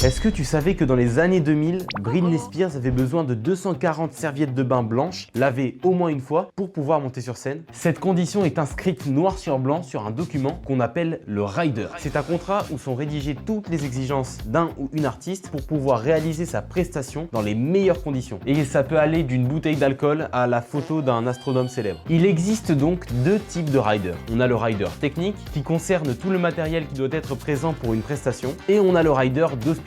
Est-ce que tu savais que dans les années 2000, Britney Spears avait besoin de 240 serviettes de bain blanches, lavées au moins une fois, pour pouvoir monter sur scène? Cette condition est inscrite noir sur blanc sur un document qu'on appelle le rider. C'est un contrat où sont rédigées toutes les exigences d'un ou une artiste pour pouvoir réaliser sa prestation dans les meilleures conditions. Et ça peut aller d'une bouteille d'alcool à la photo d'un astronome célèbre. Il existe donc deux types de rider. On a le rider technique qui concerne tout le matériel qui doit être présent pour une prestation, et on a le rider d'hospitalité,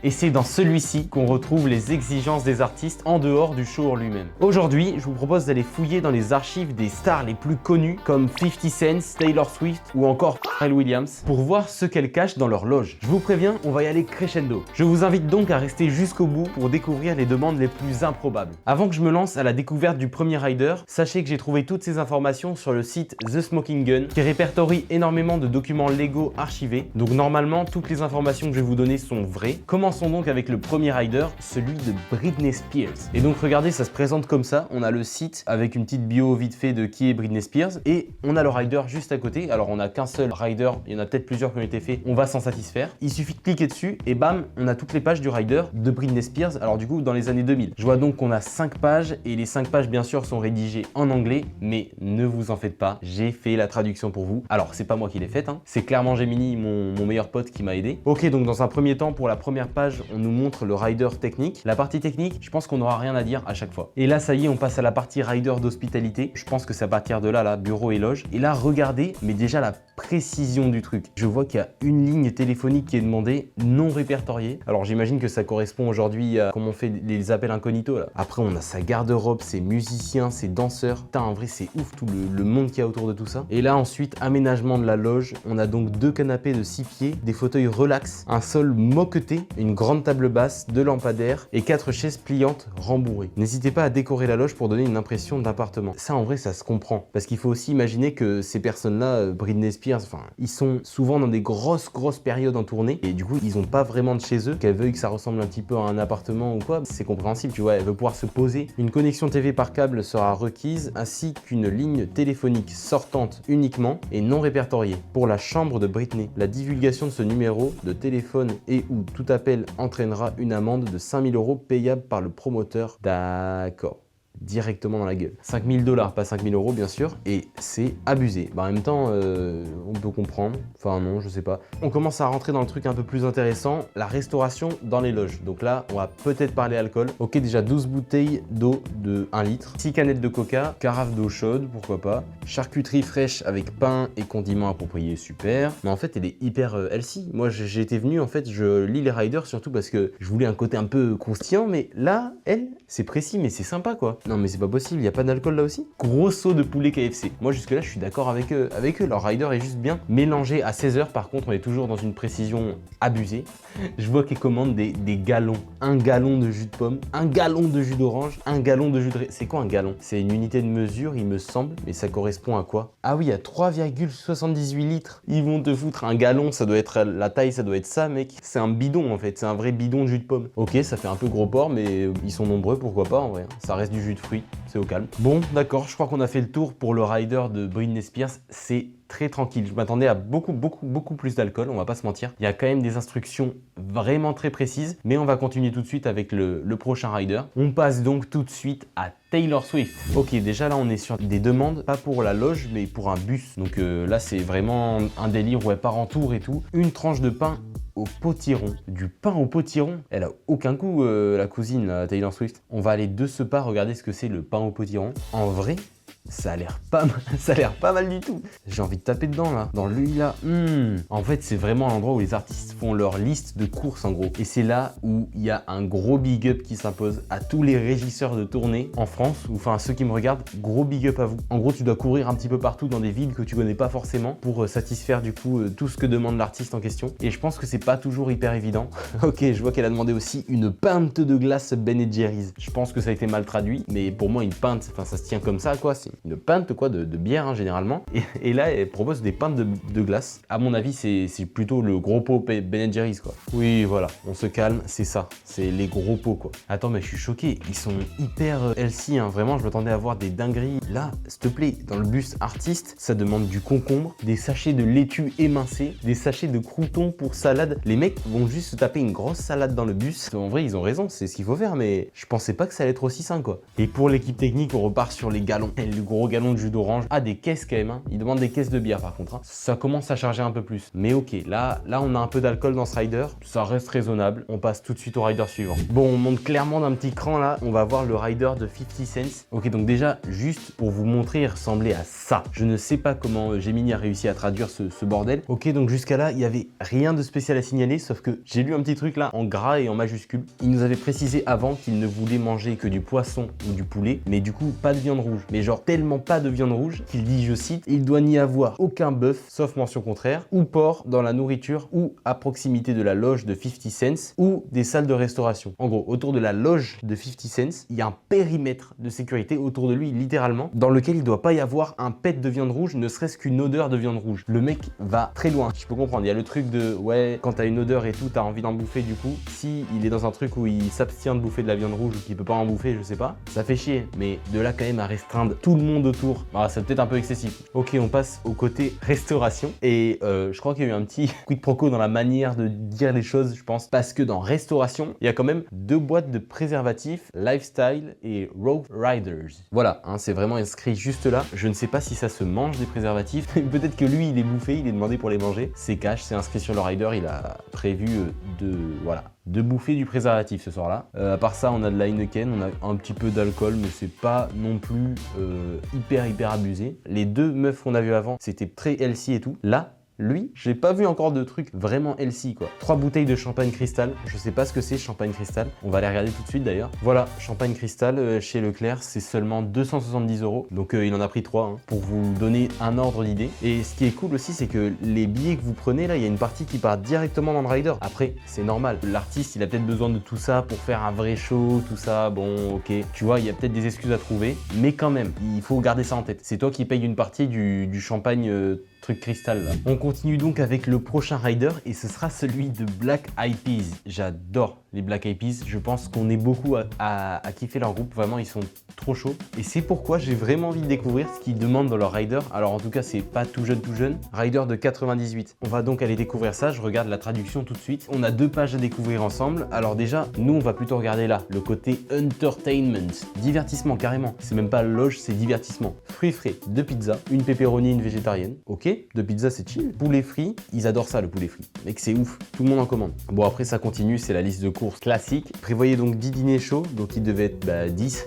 et c'est dans celui-ci qu'on retrouve les exigences des artistes en dehors du show en lui-même. Aujourd'hui, je vous propose d'aller fouiller dans les archives des stars les plus connues comme 50 Cent, Taylor Swift ou encore Pharrell Williams pour voir ce qu'elles cachent dans leur loge. Je vous préviens, on va y aller crescendo. Je vous invite donc à rester jusqu'au bout pour découvrir les demandes les plus improbables. Avant que je me lance à la découverte du premier rider, sachez que j'ai trouvé toutes ces informations sur le site The Smoking Gun qui répertorie énormément de documents légaux archivés. Donc normalement, toutes les informations que je vais vous donner sont vraies. Commençons donc avec le premier rider, celui de Britney Spears. Et donc regardez, ça se présente comme ça. On a le site avec une petite bio vite fait de qui est Britney Spears et on a le rider juste à côté. Alors on n'a qu'un seul rider, il y en a peut-être plusieurs qui ont été faits, on va s'en satisfaire. Il suffit de cliquer dessus et bam, on a toutes les pages du rider de Britney Spears. Alors du coup, dans les années 2000. Je vois donc qu'on a 5 pages et les 5 pages bien sûr sont rédigées en anglais, mais ne vous en faites pas, j'ai fait la traduction pour vous. Alors c'est pas moi qui l'ai faite, hein. C'est clairement Gemini, mon meilleur pote qui m'a aidé. Ok, donc dans un premier temps, pour la première page, on nous montre le rider technique. La partie technique, je pense qu'on n'aura rien à dire à chaque fois. Et là, ça y est, on passe à la partie rider d'hospitalité. Je pense que c'est à partir de là, bureau et loge. Et là, regardez, mais déjà la précision du truc. Je vois qu'il y a une ligne téléphonique qui est demandée, non répertoriée. Alors j'imagine que ça correspond aujourd'hui à comment on fait les appels incognito là. Après, on a sa garde-robe, ses musiciens, ses danseurs. Putain, en vrai, c'est ouf tout le monde qu'il y a autour de tout ça. Et là, ensuite, aménagement de la loge. On a donc 2 canapés de 6 pieds, des fauteuils relax, un sol moqueté, une grande table basse, 2 lampadaires et 4 chaises pliantes rembourrées. N'hésitez pas à décorer la loge pour donner une impression d'appartement. Ça, en vrai, ça se comprend. Parce qu'il faut aussi imaginer que ces personnes-là, Britney Spears, enfin, ils sont souvent dans des grosses périodes en tournée et du coup, ils n'ont pas vraiment de chez eux. Qu'elle veuille que ça ressemble un petit peu à un appartement ou quoi, c'est compréhensible, tu vois. Elle veut pouvoir se poser. Une connexion TV par câble sera requise ainsi qu'une ligne téléphonique sortante uniquement et non répertoriée. Pour la chambre de Britney, la divulgation de ce numéro de téléphone et ou tout appel entraînera une amende de 5 000 € payable par le promoteur. D'accord. Directement dans la gueule. 5 000 $, pas 5 000 € bien sûr, et c'est abusé. Bah, en même temps, on peut comprendre, enfin non, je sais pas. On commence à rentrer dans le truc un peu plus intéressant, la restauration dans les loges. Donc là, on va peut-être parler alcool. Ok, déjà 12 bouteilles d'eau de 1 litre, 6 canettes de coca, carafe d'eau chaude, pourquoi pas, charcuterie fraîche avec pain et condiments appropriés, super. Mais en fait, elle est hyper healthy. Moi, j'ai été venu, en fait, je lis les riders surtout parce que je voulais un côté un peu croustillant, mais là, elle, c'est précis, mais c'est sympa quoi. Non mais c'est pas possible, il n'y a pas d'alcool là aussi. Gros saut de poulet KFC. Moi jusque là je suis d'accord avec eux. Leur rider est juste bien mélangé à 16 h. Par contre on est toujours dans une précision abusée. Je vois qu'ils commandent des galons. 1 gallon de jus de pomme, 1 gallon de jus d'orange, 1 gallon de jus de... C'est quoi un gallon? C'est une unité de mesure il me semble, mais ça correspond à quoi? Ah oui, à 3,78 litres. Ils vont te foutre un gallon, ça doit être la taille, ça doit être ça mec. C'est un bidon en fait, c'est un vrai bidon de jus de pomme. Ok, ça fait un peu gros porc mais ils sont nombreux, pourquoi pas en vrai. Ça reste du jus de fruits, c'est au calme. Bon, d'accord, je crois qu'on a fait le tour pour le rider de Britney Spears. C'est très tranquille. Je m'attendais à beaucoup plus d'alcool, on va pas se mentir. Il y a quand même des instructions vraiment très précises, mais on va continuer tout de suite avec le prochain rider. On passe donc tout de suite à Taylor Swift. Ok, déjà là on est sur des demandes, pas pour la loge, mais pour un bus. Donc là c'est vraiment un délire où elle part en tour et tout. Une tranche de pain au potiron. Du pain au potiron? Elle a aucun goût la cousine là, Taylor Swift. On va aller de ce pas regarder ce que c'est le pain au potiron. En vrai, ça a l'air pas mal, ça a l'air pas mal du tout. J'ai envie de taper dedans là, dans lui là. En fait, c'est vraiment l'endroit où les artistes font leur liste de courses en gros. Et c'est là où il y a un gros big up qui s'impose à tous les régisseurs de tournée en France, ou enfin ceux qui me regardent, gros big up à vous. En gros, tu dois courir un petit peu partout dans des villes que tu connais pas forcément pour satisfaire du coup tout ce que demande l'artiste en question. Et je pense que c'est pas toujours hyper évident. Ok, je vois qu'elle a demandé aussi une pinte de glace Ben & Jerry's. Je pense que ça a été mal traduit, mais pour moi une pinte, enfin ça se tient comme ça quoi. une pinte quoi de bière hein, généralement. Et là, elle propose des pintes de glace. À mon avis, c'est plutôt le gros pot Ben Jerry's quoi. Oui, voilà, on se calme, c'est ça. C'est les gros pots quoi. Attends, mais je suis choqué. Ils sont hyper healthy, hein. Vraiment, je m'attendais à voir des dingueries. Là, s'il te plaît, dans le bus artiste, ça demande du concombre, des sachets de laitue émincé, des sachets de croûtons pour salade. Les mecs vont juste se taper une grosse salade dans le bus. En vrai, ils ont raison, c'est ce qu'il faut faire, mais je pensais pas que ça allait être aussi sain quoi. Et pour l'équipe technique, on repart sur les galons. Et le gros galon de jus d'orange. Ah, des caisses quand même, hein. Ils demandent des caisses de bière par contre. Hein. Ça commence à charger un peu plus. Mais ok, là on a un peu d'alcool dans ce rider. Ça reste raisonnable. On passe tout de suite au rider suivant. Bon, on monte clairement d'un petit cran là. On va voir le rider de 50 cents. Ok, donc déjà, juste pour vous montrer, il ressemblait à ça. Je ne sais pas comment Gemini a réussi à traduire ce bordel. Ok, donc jusqu'à là, il n'y avait rien de spécial à signaler, sauf que j'ai lu un petit truc là en gras et en majuscule. Il nous avait précisé avant qu'il ne voulait manger que du poisson ou du poulet, mais du coup, pas de viande rouge. Mais genre tellement pas de viande rouge qu'il dit, je cite, il doit n'y avoir aucun bœuf, sauf mention contraire, ou porc dans la nourriture ou à proximité de la loge de 50 cents ou des salles de restauration. En gros, autour de la loge de 50 cents, il y a un périmètre de sécurité autour de lui, littéralement, dans lequel il ne doit pas y avoir un pet de viande rouge, ne serait-ce qu'une odeur de viande rouge. Le mec va très loin, je peux comprendre. Il y a le truc de, ouais, quand t'as une odeur et tout, t'as envie d'en bouffer du coup. Si il est dans un truc où il s'abstient de bouffer de la viande rouge ou qu'il peut pas en bouffer, je sais pas, ça fait chier. Mais de là quand même à restreindre tout le monde autour, bah, c'est peut-être un peu excessif. Ok, on passe au côté restauration. Et je crois qu'il y a eu un petit quiproquo dans la manière de dire les choses, je pense. Parce que dans restauration, il y a quand même 2 boîtes de préservatifs, Lifestyle et Raw Riders. Voilà, hein, c'est vraiment inscrit juste là. Je ne sais pas si ça se mange des préservatifs. Peut-être que lui, il est bouffé, il est demandé pour les manger. C'est cash, c'est inscrit sur le rider. Il a prévu de bouffer du préservatif ce soir-là. À part ça, on a de la Heineken, on a un petit peu d'alcool, mais c'est pas non plus hyper abusé. Les 2 meufs qu'on a vues avant, c'était très healthy et tout. Là, lui, j'ai pas vu encore de trucs vraiment healthy quoi. 3 bouteilles de champagne cristal, je sais pas ce que c'est champagne cristal, on va les regarder tout de suite d'ailleurs. Voilà, champagne cristal chez Leclerc, c'est seulement 270 €, donc il en a pris 3 hein, pour vous donner un ordre d'idée. Et ce qui est cool aussi, c'est que les billets que vous prenez là, il y a une partie qui part directement dans le rider. Après, c'est normal, l'artiste il a peut-être besoin de tout ça pour faire un vrai show, tout ça, bon ok, tu vois, il y a peut-être des excuses à trouver, mais quand même, il faut garder ça en tête. C'est toi qui payes une partie du champagne truc cristal là. On continue donc avec le prochain rider et ce sera celui de Black Eyed Peas. J'adore les Black Eyed Peas, je pense qu'on est beaucoup à kiffer leur groupe, vraiment ils sont trop chauds. Et c'est pourquoi j'ai vraiment envie de découvrir ce qu'ils demandent dans leur rider. Alors en tout cas c'est pas tout jeune, rider de 98. On va donc aller découvrir ça, je regarde la traduction tout de suite. On a 2 pages à découvrir ensemble. Alors déjà, nous on va plutôt regarder là, le côté entertainment, divertissement carrément. C'est même pas loge, c'est divertissement. Fruits frais, 2 pizzas, une pepperoni, une végétarienne. Ok, 2 pizzas c'est chill. Poulet frit, ils adorent ça le poulet frit. Mec c'est ouf, tout le monde en commande. Bon après ça continue, c'est la liste de courses classique. Prévoyez donc 10 dîners chauds, donc il devait être 10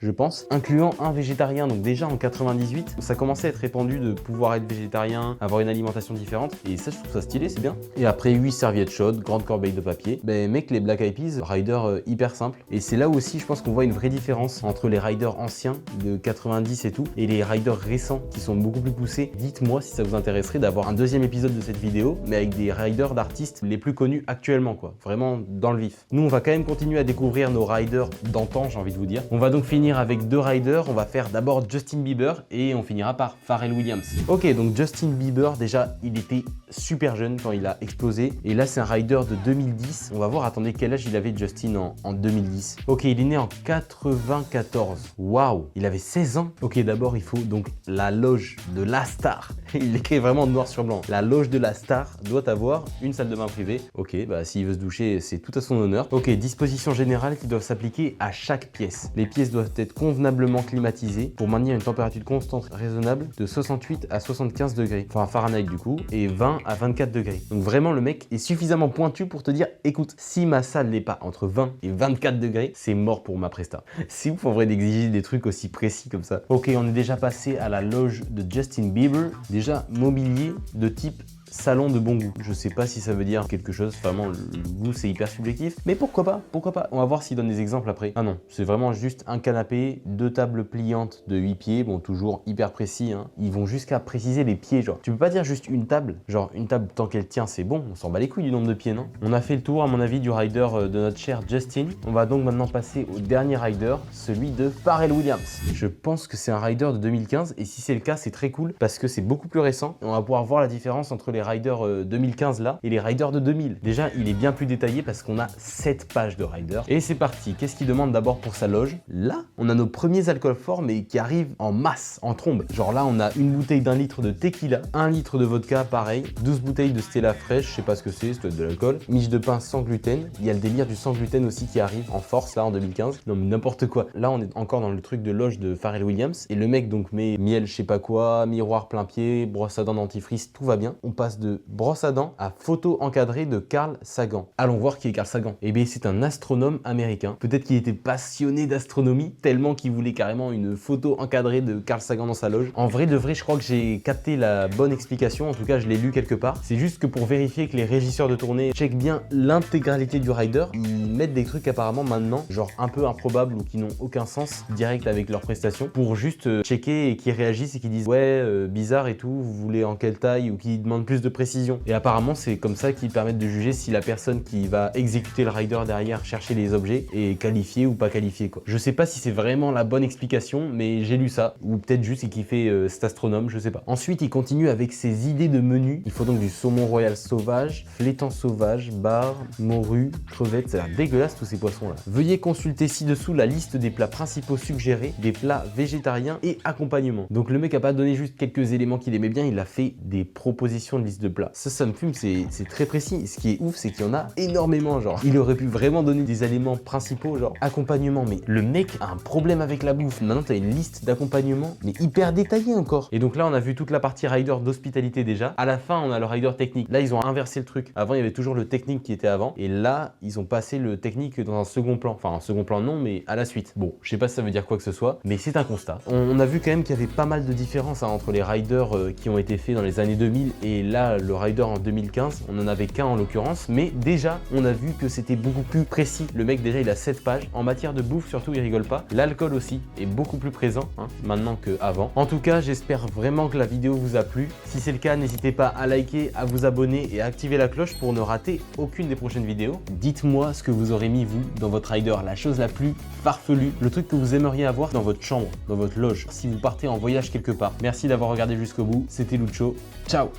je pense, incluant un végétarien. Donc déjà en 98, ça commençait à être répandu de pouvoir être végétarien, avoir une alimentation différente. Et ça je trouve ça stylé, c'est bien. Et après 8 serviettes chaudes, grande corbeille de papier. Ben mec, les Black Eyed Peas, rider hyper simple. Et c'est là aussi je pense qu'on voit une vraie différence entre les riders anciens de 90 et tout et les riders récents qui sont beaucoup plus poussés. Dites-moi si ça vous intéresserait d'avoir un 2e épisode de cette vidéo, mais avec des riders d'artistes les plus connus actuellement quoi. Vraiment dans le vif. Nous on va quand même continuer à découvrir nos riders d'antan, j'ai envie de vous dire. On va donc finir avec 2 riders. On va faire d'abord Justin Bieber et on finira par Pharrell Williams. Ok, donc Justin Bieber, déjà il était super jeune quand il a explosé et là c'est un rider de 2010. On va voir, attendez, quel âge il avait Justin en 2010. Ok, il est né en 94. Waouh, il avait 16 ans. Ok, d'abord il faut donc la loge de la star. Il écrit vraiment noir sur blanc. La loge de la star doit avoir une salle de bain privée. Ok, bah s'il veut se doucher, c'est tout à son honneur. Ok, dispositions générales qui doivent s'appliquer à chaque pièce. Les pièces doivent être convenablement climatisées pour maintenir une température constante raisonnable de 68 à 75 degrés. Enfin Fahrenheit du coup, et 20 à 24 degrés. Donc vraiment le mec est suffisamment pointu pour te dire, écoute, si ma salle n'est pas entre 20 et 24 degrés, c'est mort pour ma presta. C'est ouf en vrai d'exiger des trucs aussi précis comme ça. Ok, on est déjà passé à la loge de Justin Bieber. Déjà mobilier de type salon de bon goût. Je sais pas si ça veut dire quelque chose, vraiment le goût c'est hyper subjectif, mais pourquoi pas, pourquoi pas. On va voir s'il donne des exemples après. Ah non, c'est vraiment juste un canapé, 2 tables pliantes de 8 pieds, bon toujours hyper précis, hein. Ils vont jusqu'à préciser les pieds, genre. Tu peux pas dire juste une table, genre une table tant qu'elle tient c'est bon, on s'en bat les couilles du nombre de pieds, non? On a fait le tour à mon avis du rider de notre cher Justin. On va donc maintenant passer au dernier rider, celui de Pharrell Williams. Je pense que c'est un rider de 2015 et si c'est le cas c'est très cool parce que c'est beaucoup plus récent et on va pouvoir voir la différence entre les riders 2015 là et les riders de 2000. Déjà il est bien plus détaillé parce qu'on a 7 pages de rider. Et c'est parti, qu'est-ce qu'il demande d'abord pour sa loge? Là on a nos premiers alcools forts mais qui arrivent en masse, en trombe. Genre là on a une bouteille d'1 litre de tequila, 1 litre de vodka pareil, 12 bouteilles de Stella fraîche, je sais pas ce que c'est, ça doit être de l'alcool, miche de pain sans gluten, il y a le délire du sans gluten aussi qui arrive en force là en 2015. Non mais n'importe quoi. Là on est encore dans le truc de loge de Pharrell Williams et le mec donc met miel je sais pas quoi, miroir plein pied, brosse à dents dentifrice, tout va bien. On passe de brosse à dents à photo encadrée de Carl Sagan. Allons voir qui est Carl Sagan. Eh bien c'est un astronome américain. Peut-être qu'il était passionné d'astronomie tellement qu'il voulait carrément une photo encadrée de Carl Sagan dans sa loge. En vrai de vrai je crois que j'ai capté la bonne explication, en tout cas je l'ai lu quelque part. C'est juste que pour vérifier que les régisseurs de tournée checkent bien l'intégralité du rider, ils mettent des trucs apparemment maintenant genre un peu improbables ou qui n'ont aucun sens direct avec leurs prestations pour juste checker et qu'ils réagissent et qu'ils disent ouais bizarre et tout, vous voulez en quelle taille ou qu'ils demandent plus de précision. Et apparemment c'est comme ça qu'ils permettent de juger si la personne qui va exécuter le rider derrière, chercher les objets, est qualifiée ou pas qualifiée quoi. Je sais pas si c'est vraiment la bonne explication mais j'ai lu ça ou peut-être juste c'est qu'il fait cet astronome, je sais pas. Ensuite il continue avec ses idées de menu. Il faut donc du saumon royal sauvage, flétan sauvage, bar, morue, crevettes, ça a l'air dégueulasse tous ces poissons là. Veuillez consulter ci-dessous la liste des plats principaux suggérés, des plats végétariens et accompagnement. Donc le mec a pas donné juste quelques éléments qu'il aimait bien, il a fait des propositions de liste de plats. Ça me fume, c'est très précis. Et ce qui est ouf, c'est qu'il y en a énormément, genre. Il aurait pu vraiment donner des éléments principaux, genre accompagnement, mais le mec a un problème avec la bouffe. Maintenant, tu as une liste d'accompagnement, mais hyper détaillée encore. Et donc là, on a vu toute la partie rider d'hospitalité déjà. À la fin, on a le rider technique. Là, ils ont inversé le truc. Avant, il y avait toujours le technique qui était avant. Et là, ils ont passé le technique dans un second plan. Enfin, un second plan non, mais à la suite. Bon, je sais pas si ça veut dire quoi que ce soit, mais c'est un constat. On a vu quand même qu'il y avait pas mal de différences hein, entre les riders qui ont été faits dans les années 2000 et là, le rider en 2015. On en avait qu'un en l'occurrence, mais déjà, on a vu que c'était beaucoup plus précis. Le mec, déjà, il a 7 pages. En matière de bouffe, surtout, il rigole pas. L'alcool aussi est beaucoup plus présent hein, maintenant qu'avant. En tout cas, j'espère vraiment que la vidéo vous a plu. Si c'est le cas, n'hésitez pas à liker, à vous abonner et à activer la cloche pour ne rater aucune des prochaines vidéos. Dites-moi ce que vous aurez mis, vous, dans votre rider, la chose la plus farfelue, le truc que vous aimeriez avoir dans votre chambre, dans votre loge, si vous partez en voyage quelque part. Merci d'avoir regardé jusqu'au bout. C'était Lucho. Ciao!